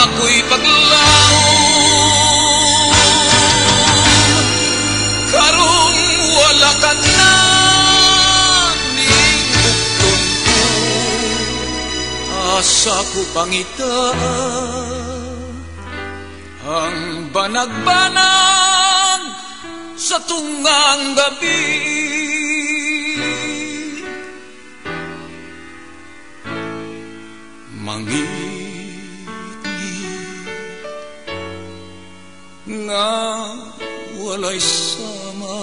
ako'y paglaom, karong wala ka na ning bukton ko, asa ko pangitaan ang banag-banag sa tungang gabi. Nga walay sama,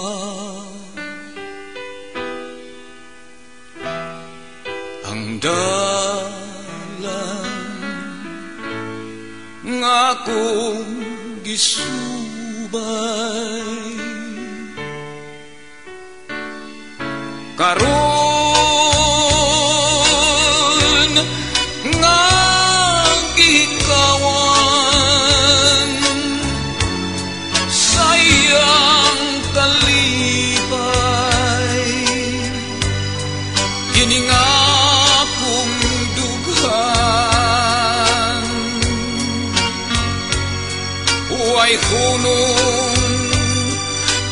ang dalan nga akong gisubay. Karon nga gikawan sayang kalipay, kini nga akong dughan. Huway hunong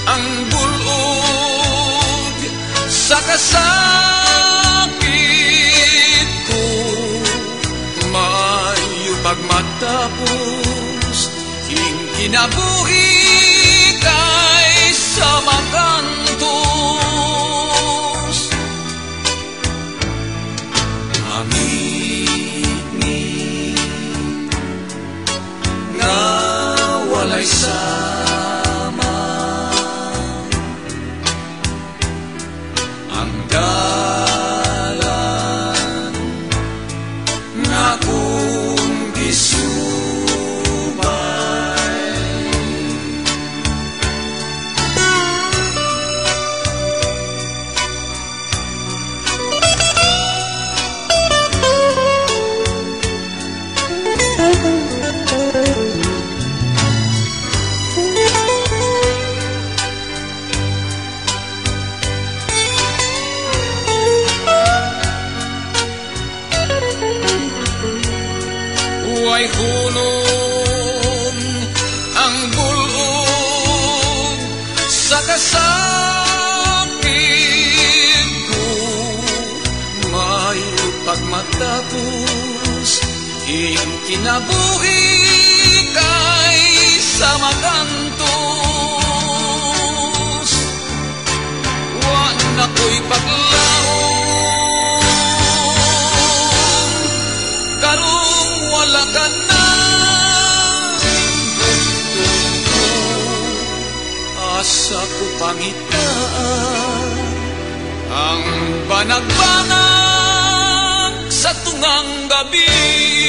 ang bulog sa kasakit ko, maayo pagmatapos king kinabuhi kay sa magantos. Amini nga walay sama, ang dalan nga akong gisubay. Huway hunong ang bulong sa kasakit ko, may pagmatapos ing kinabuhi kay sa magantos. Wan ako'y paglaom, karong wala ka na bukton ko, asa ko pangitaan ang banag-banag sa tungang gabi.